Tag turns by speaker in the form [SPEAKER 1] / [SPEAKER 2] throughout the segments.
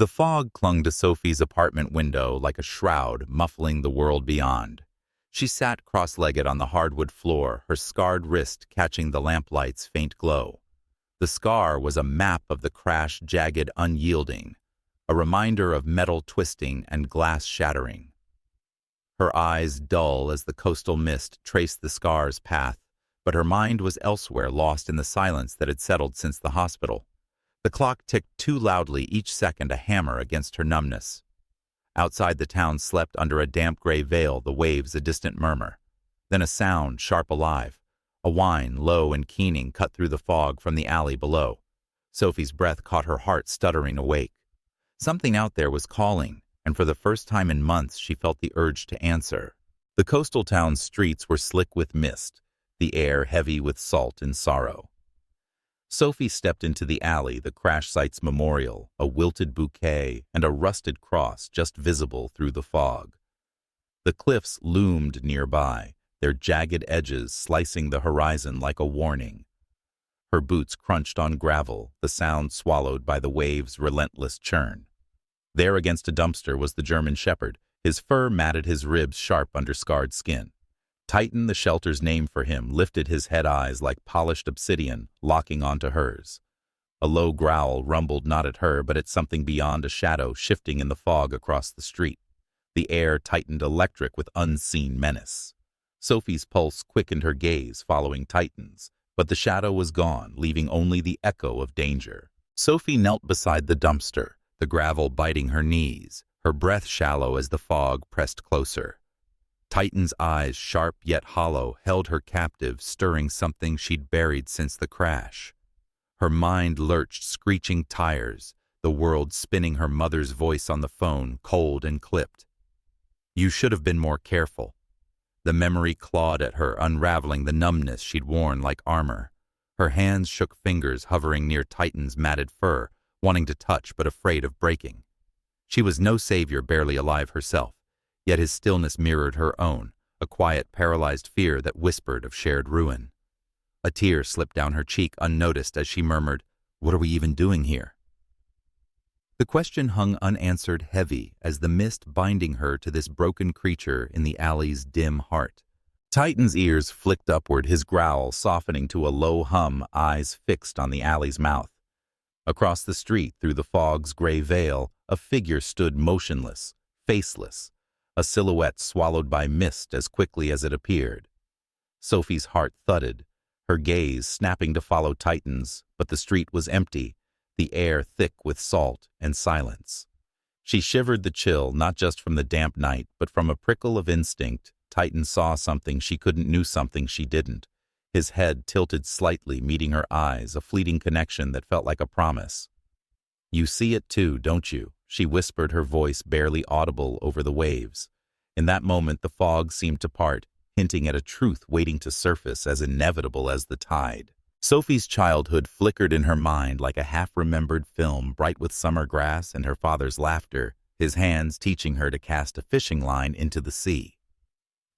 [SPEAKER 1] The fog clung to Sophie's apartment window like a shroud, muffling the world beyond. She sat cross-legged on the hardwood floor, her scarred wrist catching the lamplight's faint glow. The scar was a map of the crash, jagged, unyielding, a reminder of metal twisting and glass shattering. Her eyes dull as the coastal mist traced the scar's path, but her mind was elsewhere, lost in the silence that had settled since the hospital. The clock ticked too loudly, each second a hammer against her numbness. Outside, the town slept under a damp gray veil, the waves a distant murmur. Then a sound, sharp alive. A whine, low and keening, cut through the fog from the alley below. Sophie's breath caught her heart stuttering awake. Something out there was calling, and for the first time in months she felt the urge to answer. The coastal town's streets were slick with mist, the air heavy with salt and sorrow. Sophie stepped into the alley, the crash site's memorial, a wilted bouquet, and a rusted cross just visible through the fog. The cliffs loomed nearby, their jagged edges slicing the horizon like a warning. Her boots crunched on gravel, the sound swallowed by the waves' relentless churn. There against a dumpster was the German shepherd, his fur matted his ribs sharp under scarred skin. Titan, the shelter's name for him, lifted his head eyes like polished obsidian, locking onto hers. A low growl rumbled not at her, but at something beyond, a shadow shifting in the fog across the street. The air tightened electric with unseen menace. Sophie's pulse quickened her gaze, following Titan's, but the shadow was gone, leaving only the echo of danger. Sophie knelt beside the dumpster, the gravel biting her knees, her breath shallow as the fog pressed closer. Titan's eyes, sharp yet hollow, held her captive, stirring something she'd buried since the crash. Her mind lurched, screeching tires, the world spinning her mother's voice on the phone, cold and clipped. "You should have been more careful." The memory clawed at her, unraveling the numbness she'd worn like armor. Her hands shook, fingers hovering near Titan's matted fur, wanting to touch but afraid of breaking. She was no savior, barely alive herself. Yet his stillness mirrored her own, a quiet, paralyzed fear that whispered of shared ruin. A tear slipped down her cheek unnoticed as she murmured, "What are we even doing here?" The question hung unanswered, heavy, as the mist binding her to this broken creature in the alley's dim heart. Titan's ears flicked upward, his growl softening to a low hum, eyes fixed on the alley's mouth. Across the street, through the fog's gray veil, a figure stood motionless, faceless, a silhouette swallowed by mist as quickly as it appeared. Sophie's heart thudded, her gaze snapping to follow Titan's, but the street was empty, the air thick with salt and silence. She shivered the chill, not just from the damp night, but from a prickle of instinct. Titan saw something she couldn't, knew something she didn't. His head tilted slightly, meeting her eyes, a fleeting connection that felt like a promise. "You see it too, don't you?" she whispered, her voice barely audible over the waves. In that moment, the fog seemed to part, hinting at a truth waiting to surface, as inevitable as the tide. Sophie's childhood flickered in her mind like a half-remembered film, bright with summer grass and her father's laughter, his hands teaching her to cast a fishing line into the sea.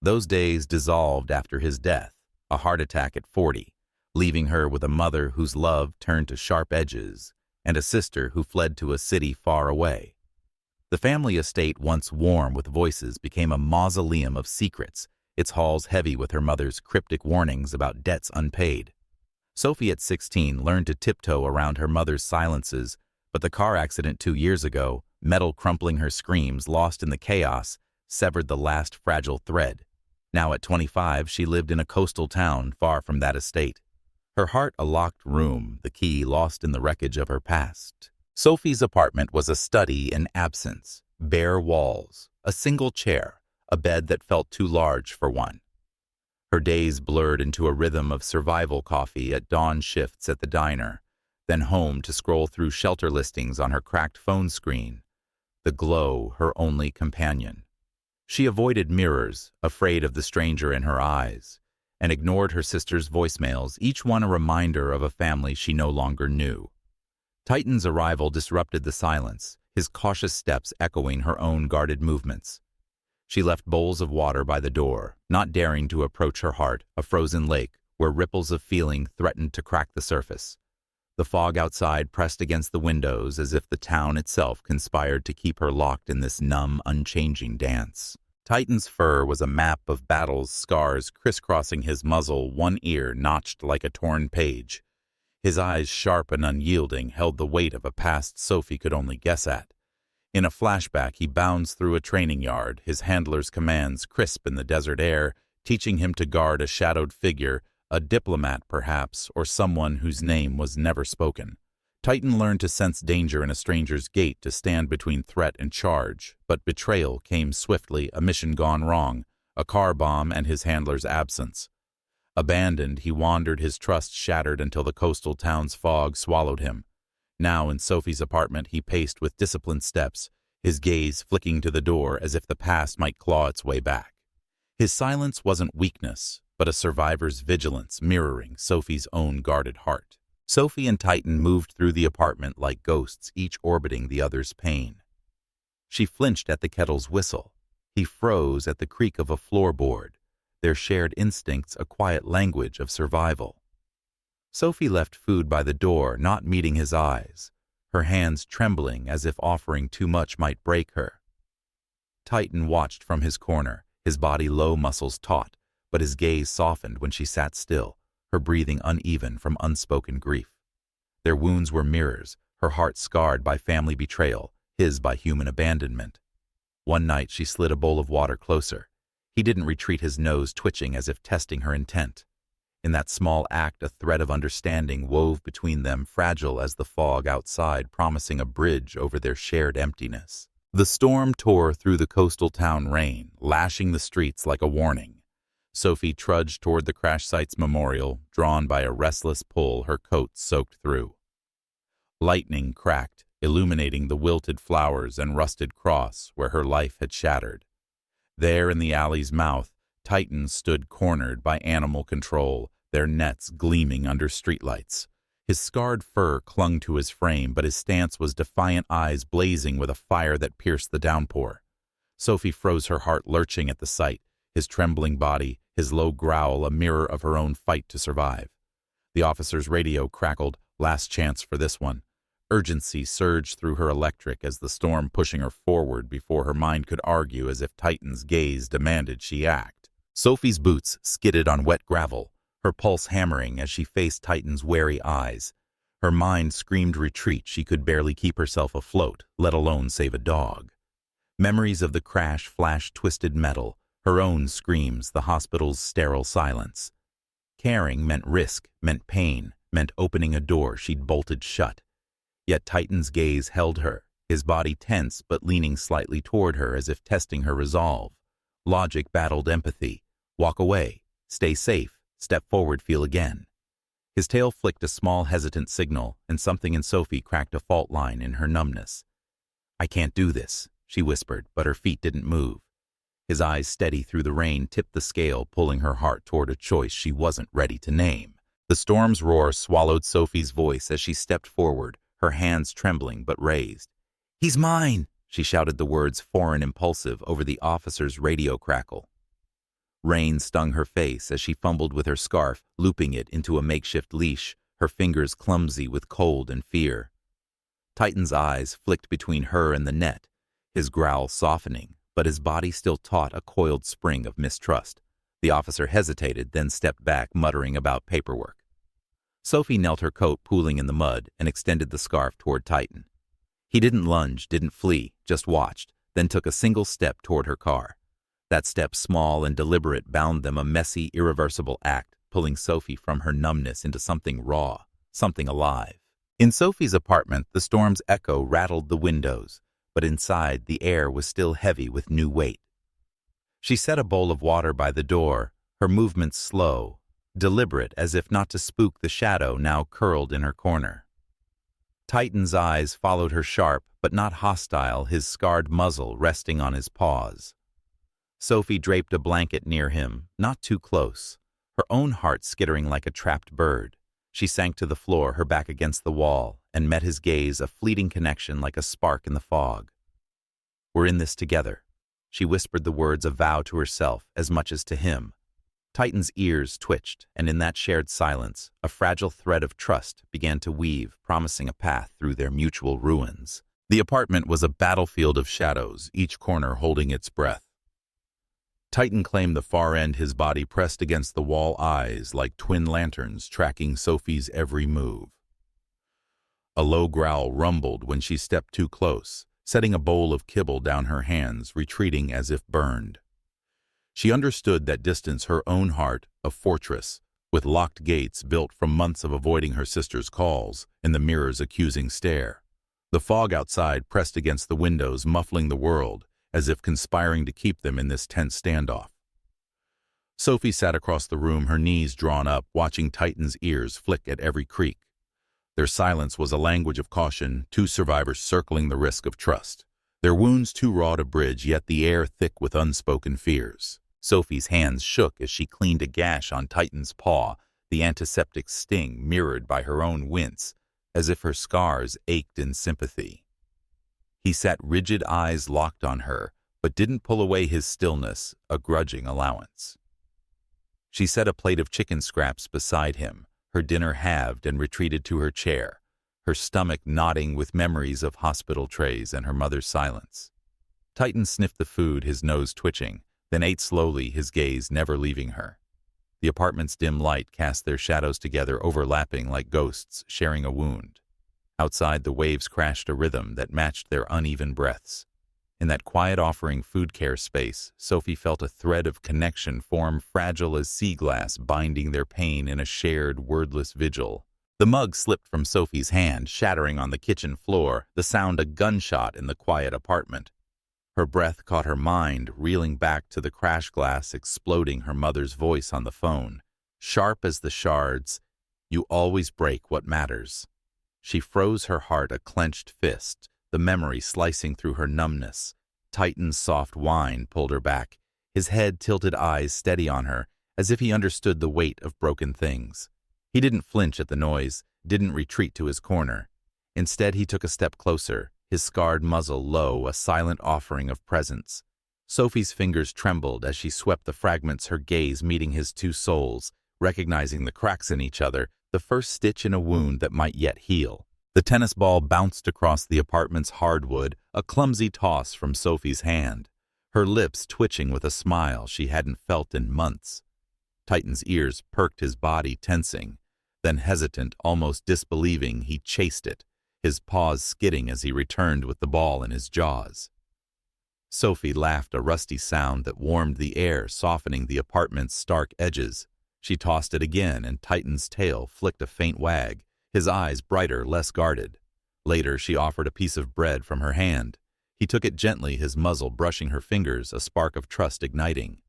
[SPEAKER 1] Those days dissolved after his death, a heart attack at 40, leaving her with a mother whose love turned to sharp edges, and a sister who fled to a city far away. The family estate, once warm with voices, became a mausoleum of secrets, its halls heavy with her mother's cryptic warnings about debts unpaid. Sophie, at 16, learned to tiptoe around her mother's silences, but the car accident 2 years ago, metal crumpling her screams, lost in the chaos, severed the last fragile thread. Now at 25, she lived in a coastal town far from that estate. Her heart a locked room, the key lost in the wreckage of her past. Sophie's apartment was a study in absence, bare walls, a single chair, a bed that felt too large for one. Her days blurred into a rhythm of survival coffee at dawn, shifts at the diner, then home to scroll through shelter listings on her cracked phone screen, the glow her only companion. She avoided mirrors, afraid of the stranger in her eyes, and ignored her sister's voicemails, each one a reminder of a family she no longer knew. Titan's arrival disrupted the silence, his cautious steps echoing her own guarded movements. She left bowls of water by the door, not daring to approach her heart, a frozen lake where ripples of feeling threatened to crack the surface. The fog outside pressed against the windows as if the town itself conspired to keep her locked in this numb, unchanging dance. Titan's fur was a map of battles, scars crisscrossing his muzzle, one ear notched like a torn page. His eyes, sharp and unyielding, held the weight of a past Sophie could only guess at. In a flashback, he bounds through a training yard, his handler's commands crisp in the desert air, teaching him to guard a shadowed figure, a diplomat perhaps, or someone whose name was never spoken. Titan learned to sense danger in a stranger's gait, to stand between threat and charge, but betrayal came swiftly, a mission gone wrong, a car bomb and his handler's absence. Abandoned, he wandered, his trust shattered until the coastal town's fog swallowed him. Now, in Sophie's apartment, he paced with disciplined steps, his gaze flicking to the door as if the past might claw its way back. His silence wasn't weakness, but a survivor's vigilance mirroring Sophie's own guarded heart. Sophie and Titan moved through the apartment like ghosts, each orbiting the other's pain. She flinched at the kettle's whistle. He froze at the creak of a floorboard, their shared instincts a quiet language of survival. Sophie left food by the door, not meeting his eyes, her hands trembling as if offering too much might break her. Titan watched from his corner, his body low, muscles taut, but his gaze softened when she sat still, her breathing uneven from unspoken grief. Their wounds were mirrors, her heart scarred by family betrayal, his by human abandonment. One night she slid a bowl of water closer. He didn't retreat, his nose twitching as if testing her intent. In that small act, a thread of understanding wove between them, fragile as the fog outside, promising a bridge over their shared emptiness. The storm tore through the coastal town rain, lashing the streets like a warning. Sophie trudged toward the crash site's memorial, drawn by a restless pull, her coat soaked through. Lightning cracked, illuminating the wilted flowers and rusted cross where her life had shattered. There in the alley's mouth, Titan stood cornered by animal control, their nets gleaming under streetlights. His scarred fur clung to his frame, but his stance was defiant, eyes blazing with a fire that pierced the downpour. Sophie froze, her heart lurching at the sight, his trembling body, his low growl a mirror of her own fight to survive. The officer's radio crackled, last chance for this one. Urgency surged through her electric as the storm pushing her forward before her mind could argue, as if Titan's gaze demanded she act. Sophie's boots skidded on wet gravel, her pulse hammering as she faced Titan's wary eyes. Her mind screamed retreat. She could barely keep herself afloat, let alone save a dog. Memories of the crash flashed twisted metal, her own screams, the hospital's sterile silence. Caring meant risk, meant pain, meant opening a door she'd bolted shut. Yet Titan's gaze held her, his body tense but leaning slightly toward her as if testing her resolve. Logic battled empathy. Walk away, stay safe, step forward, feel again. His tail flicked a small hesitant signal, and something in Sophie cracked a fault line in her numbness. "I can't do this," she whispered, but her feet didn't move. His eyes, steady through the rain, tipped the scale, pulling her heart toward a choice she wasn't ready to name. The storm's roar swallowed Sophie's voice as she stepped forward, her hands trembling but raised. "He's mine!" She shouted the words, foreign, impulsive, over the officer's radio crackle. Rain stung her face as she fumbled with her scarf, looping it into a makeshift leash, her fingers clumsy with cold and fear. Titan's eyes flicked between her and the net, his growl softening, but his body still taut, a coiled spring of mistrust. The officer hesitated, then stepped back, muttering about paperwork. Sophie knelt, her coat pooling in the mud, and extended the scarf toward Titan. He didn't lunge, didn't flee, just watched, then took a single step toward her car. That step, small and deliberate, bound them, a messy, irreversible act, pulling Sophie from her numbness into something raw, something alive. In Sophie's apartment, the storm's echo rattled the windows, but inside the air was still heavy with new weight. She set a bowl of water by the door, her movements slow, deliberate, as if not to spook the shadow now curled in her corner. Titan's eyes followed her, sharp but not hostile, his scarred muzzle resting on his paws. Sophie draped a blanket near him, not too close, her own heart skittering like a trapped bird. She sank to the floor, her back against the wall, and met his gaze, a fleeting connection like a spark in the fog. "We're in this together." She whispered the words, a vow to herself as much as to him. Titan's ears twitched, and in that shared silence, a fragile thread of trust began to weave, promising a path through their mutual ruins. The apartment was a battlefield of shadows, each corner holding its breath. Titan claimed the far end, his body pressed against the wall, eyes like twin lanterns tracking Sophie's every move. A low growl rumbled when she stepped too close, setting a bowl of kibble down her hands, retreating as if burned. She understood that distance her own heart, a fortress, with locked gates built from months of avoiding her sister's calls and the mirror's accusing stare. The fog outside pressed against the windows, muffling the world, as if conspiring to keep them in this tense standoff. Sophie sat across the room, her knees drawn up, watching Titan's ears flick at every creak. Their silence was a language of caution, two survivors circling the risk of trust. Their wounds too raw to bridge, yet the air thick with unspoken fears. Sophie's hands shook as she cleaned a gash on Titan's paw, the antiseptic sting mirrored by her own wince, as if her scars ached in sympathy. He sat rigid, eyes locked on her, but didn't pull away his stillness, a grudging allowance. She set a plate of chicken scraps beside him, her dinner halved, and retreated to her chair, her stomach knotting with memories of hospital trays and her mother's silence. Titan sniffed the food, his nose twitching, then ate slowly, his gaze never leaving her. The apartment's dim light cast their shadows together, overlapping like ghosts sharing a wound. Outside, the waves crashed a rhythm that matched their uneven breaths. In that quiet offering food care space, Sophie felt a thread of connection form, fragile as sea glass, binding their pain in a shared, wordless vigil. The mug slipped from Sophie's hand, shattering on the kitchen floor, the sound a gunshot in the quiet apartment. Her breath caught her mind, reeling back to the crash glass, exploding, her mother's voice on the phone. Sharp as the shards, "You always break what matters." She froze, her heart a clenched fist, the memory slicing through her numbness. Titan's soft whine pulled her back, his head tilted, eyes steady on her, as if he understood the weight of broken things. He didn't flinch at the noise, didn't retreat to his corner. Instead, he took a step closer, his scarred muzzle low, a silent offering of presence. Sophie's fingers trembled as she swept the fragments, her gaze meeting his two souls, recognizing the cracks in each other, the first stitch in a wound that might yet heal. The tennis ball bounced across the apartment's hardwood, a clumsy toss from Sophie's hand, her lips twitching with a smile she hadn't felt in months. Titan's ears perked, his body tensing. Then, hesitant, almost disbelieving, he chased it, his paws skidding as he returned with the ball in his jaws. Sophie laughed, a rusty sound that warmed the air, softening the apartment's stark edges. She tossed it again, and Titan's tail flicked a faint wag, his eyes brighter, less guarded. Later, she offered a piece of bread from her hand. He took it gently, his muzzle brushing her fingers, a spark of trust igniting.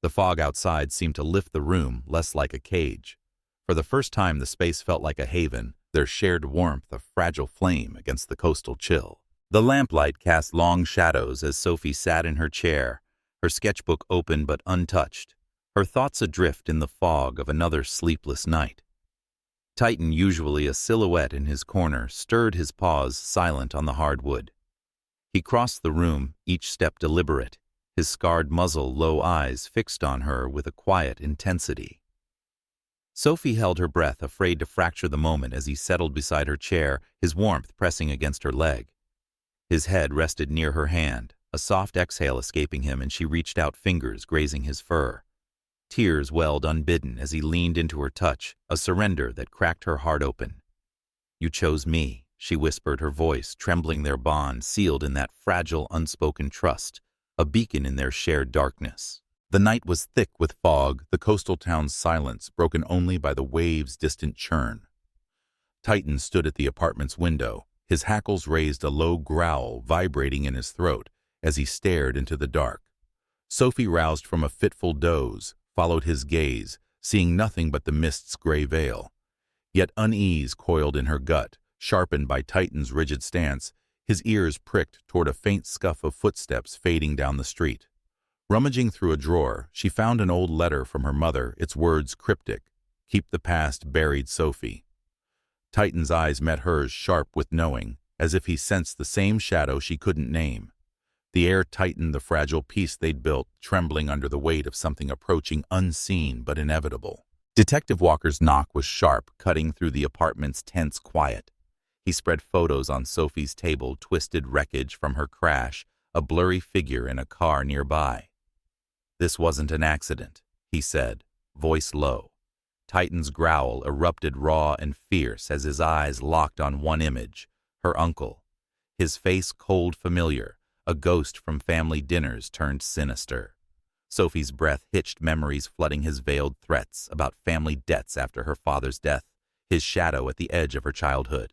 [SPEAKER 1] The fog outside seemed to lift the room, less like a cage. For the first time, the space felt like a haven, their shared warmth a fragile flame against the coastal chill. The lamplight cast long shadows as Sophie sat in her chair, her sketchbook open but untouched, her thoughts adrift in the fog of another sleepless night. Titan, usually a silhouette in his corner, stirred his paws, silent on the hardwood. He crossed the room, each step deliberate, his scarred muzzle, low eyes fixed on her with a quiet intensity. Sophie held her breath, afraid to fracture the moment as he settled beside her chair, his warmth pressing against her leg. His head rested near her hand, a soft exhale escaping him, and she reached out, fingers grazing his fur. Tears welled unbidden as he leaned into her touch, a surrender that cracked her heart open. "You chose me," she whispered, her voice trembling, their bond sealed in that fragile, unspoken trust, a beacon in their shared darkness. The night was thick with fog, the coastal town's silence broken only by the waves' distant churn. Titan stood at the apartment's window, his hackles raised, a low growl vibrating in his throat as he stared into the dark. Sophie, roused from a fitful doze, followed his gaze, seeing nothing but the mist's gray veil. Yet unease coiled in her gut, sharpened by Titan's rigid stance, his ears pricked toward a faint scuff of footsteps fading down the street. Rummaging through a drawer, she found an old letter from her mother, its words cryptic, "Keep the past buried, Sophie." Titan's eyes met hers, sharp with knowing, as if he sensed the same shadow she couldn't name. The air tightened the fragile peace they'd built, trembling under the weight of something approaching unseen but inevitable. Detective Walker's knock was sharp, cutting through the apartment's tense quiet. He spread photos on Sophie's table, twisted wreckage from her crash, a blurry figure in a car nearby. "This wasn't an accident," he said, voice low. Titan's growl erupted raw and fierce as his eyes locked on one image, her uncle. His face cold familiar, a ghost from family dinners turned sinister. Sophie's breath hitched, memories flooding his veiled threats about family debts after her father's death, his shadow at the edge of her childhood.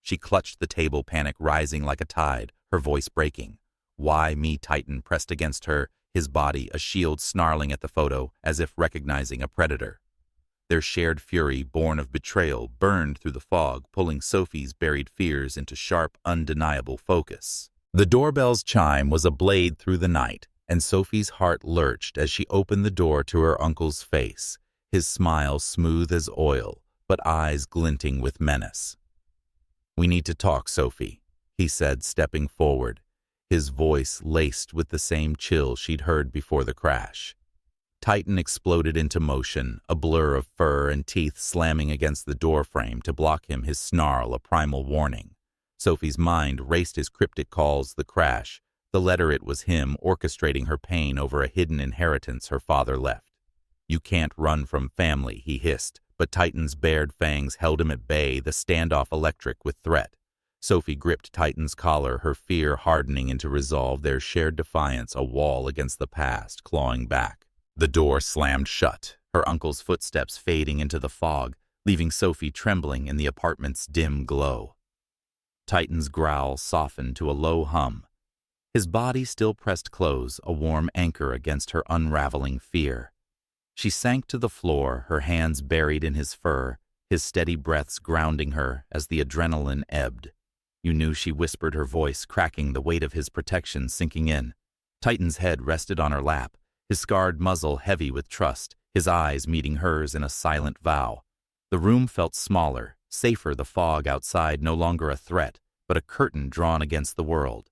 [SPEAKER 1] She clutched the table, panic rising like a tide, her voice breaking. "Why me?" Titan pressed against her, his body a shield, snarling at the photo as if recognizing a predator. Their shared fury, born of betrayal, burned through the fog, pulling Sophie's buried fears into sharp, undeniable focus. The doorbell's chime was a blade through the night, and Sophie's heart lurched as she opened the door to her uncle's face, his smile smooth as oil, but eyes glinting with menace. "We need to talk, Sophie," he said, stepping forward, his voice laced with the same chill she'd heard before the crash. Titan exploded into motion, a blur of fur and teeth slamming against the doorframe to block him, his snarl a primal warning. Sophie's mind raced his cryptic calls, the crash, the letter. It was him orchestrating her pain over a hidden inheritance her father left. "You can't run from family," he hissed, but Titan's bared fangs held him at bay, the standoff electric with threat. Sophie gripped Titan's collar, her fear hardening into resolve, their shared defiance a wall against the past, clawing back. The door slammed shut, her uncle's footsteps fading into the fog, leaving Sophie trembling in the apartment's dim glow. Titan's growl softened to a low hum. His body still pressed close, a warm anchor against her unraveling fear. She sank to the floor, her hands buried in his fur, his steady breaths grounding her as the adrenaline ebbed. "You knew," she whispered, her voice cracking, the weight of his protection sinking in. Titan's head rested on her lap, his scarred muzzle heavy with trust, his eyes meeting hers in a silent vow. The room felt smaller, safer, the fog outside no longer a threat, but a curtain drawn against the world.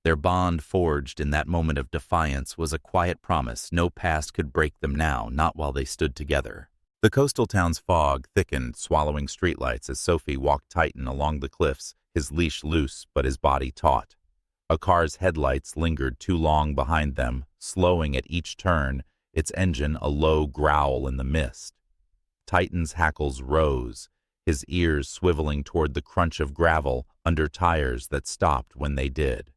[SPEAKER 1] Their bond, forged in that moment of defiance, was a quiet promise no past could break them now, not while they stood together. The coastal town's fog thickened, swallowing streetlights as Sophie walked Titan along the cliffs, his leash loose but his body taut. A car's headlights lingered too long behind them, slowing at each turn, its engine a low growl in the mist. Titan's hackles rose, his ears swiveling toward the crunch of gravel under tires that stopped when they did.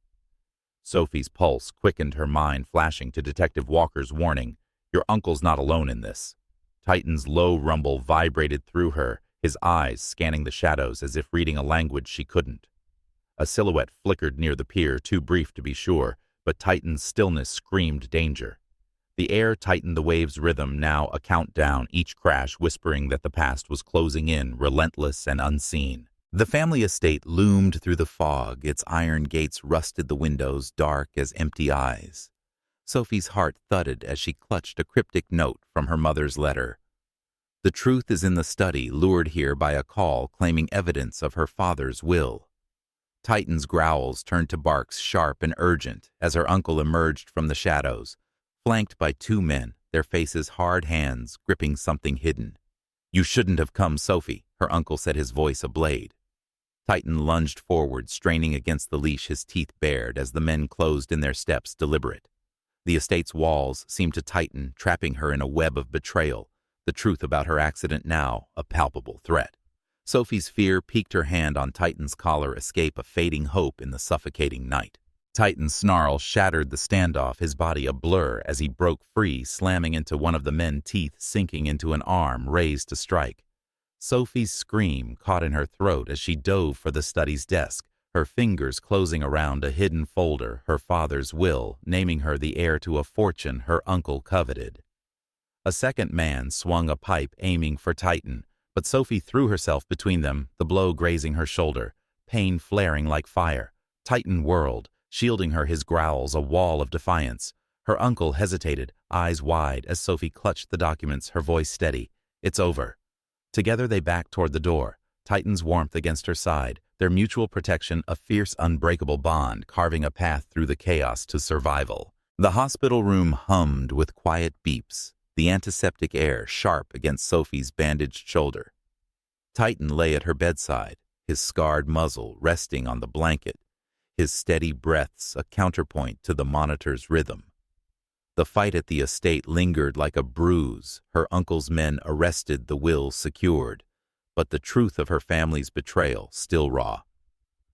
[SPEAKER 1] Sophie's pulse quickened, her mind flashing to Detective Walker's warning, "Your uncle's not alone in this." Titan's low rumble vibrated through her, his eyes scanning the shadows as if reading a language she couldn't. A silhouette flickered near the pier, too brief to be sure, but Titan's stillness screamed danger. The air tightened, the waves' rhythm, now a countdown, each crash whispering that the past was closing in, relentless and unseen. The family estate loomed through the fog, its iron gates rusted, the windows dark as empty eyes. Sophie's heart thudded as she clutched a cryptic note from her mother's letter. The truth is in the study, lured here by a call claiming evidence of her father's will. Titan's growls turned to barks, sharp and urgent, as her uncle emerged from the shadows, flanked by two men, their faces hard hands gripping something hidden. "You shouldn't have come, Sophie," her uncle said, his voice a blade. Titan lunged forward, straining against the leash, his teeth bared as the men closed in their steps, deliberate. The estate's walls seemed to tighten, trapping her in a web of betrayal, the truth about her accident now a palpable threat. Sophie's fear peeked her hand on Titan's collar, escape a fading hope in the suffocating night. Titan's snarl shattered the standoff, his body a blur as he broke free, slamming into one of the men, teeth sinking into an arm raised to strike. Sophie's scream caught in her throat as she dove for the study's desk, her fingers closing around a hidden folder, her father's will, naming her the heir to a fortune her uncle coveted. A second man swung a pipe, aiming for Titan, but Sophie threw herself between them, the blow grazing her shoulder, pain flaring like fire. Titan whirled, shielding her, his growls a wall of defiance. Her uncle hesitated, eyes wide, as Sophie clutched the documents, her voice steady. "It's over." Together they backed toward the door, Titan's warmth against her side, their mutual protection a fierce, unbreakable bond, carving a path through the chaos to survival. The hospital room hummed with quiet beeps, the antiseptic air sharp against Sophie's bandaged shoulder. Titan lay at her bedside, his scarred muzzle resting on the blanket, his steady breaths a counterpoint to the monitor's rhythm. The fight at the estate lingered like a bruise, her uncle's men arrested, the will secured, but the truth of her family's betrayal still raw.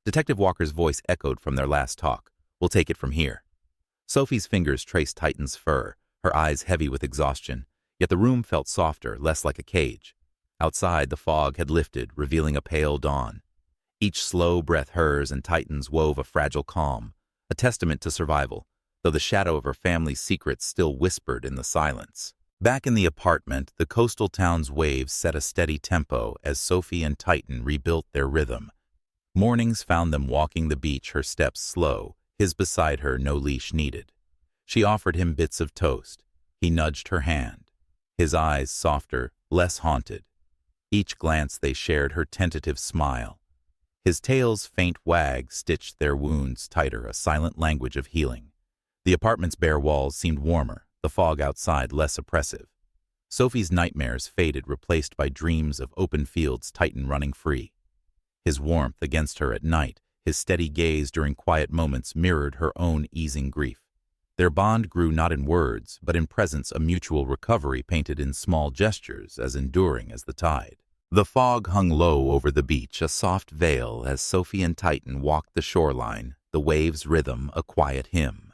[SPEAKER 1] Detective Walker's voice echoed from their last talk. "We'll take it from here." Sophie's fingers traced Titan's fur, her eyes heavy with exhaustion, yet the room felt softer, less like a cage. Outside, the fog had lifted, revealing a pale dawn. Each slow breath hers and Titan's wove a fragile calm, a testament to survival, though the shadow of her family's secrets still whispered in the silence. Back in the apartment, the coastal town's waves set a steady tempo as Sophie and Titan rebuilt their rhythm. Mornings found them walking the beach, her steps slow, his beside her, no leash needed. She offered him bits of toast. He nudged her hand, his eyes softer, less haunted. Each glance they shared her tentative smile. His tail's faint wag stitched their wounds tighter, a silent language of healing. The apartment's bare walls seemed warmer, the fog outside less oppressive. Sophie's nightmares faded, replaced by dreams of open fields, Titan running free. His warmth against her at night, his steady gaze during quiet moments mirrored her own easing grief. Their bond grew not in words, but in presence, a mutual recovery painted in small gestures as enduring as the tide. The fog hung low over the beach, a soft veil as Sophie and Titan walked the shoreline, the waves' rhythm a quiet hymn.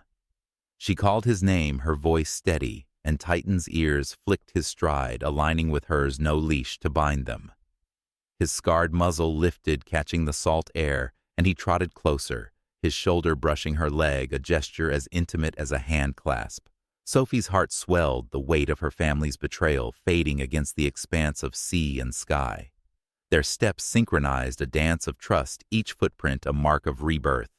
[SPEAKER 1] She called his name, her voice steady, and Titan's ears flicked his stride, aligning with hers, no leash to bind them. His scarred muzzle lifted, catching the salt air, and he trotted closer, his shoulder brushing her leg, a gesture as intimate as a hand clasp. Sophie's heart swelled, the weight of her family's betrayal fading against the expanse of sea and sky. Their steps synchronized, a dance of trust, each footprint a mark of rebirth.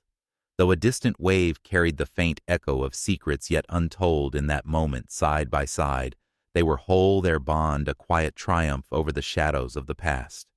[SPEAKER 1] Though a distant wave carried the faint echo of secrets yet untold in that moment, side by side, they were whole, their bond a quiet triumph over the shadows of the past.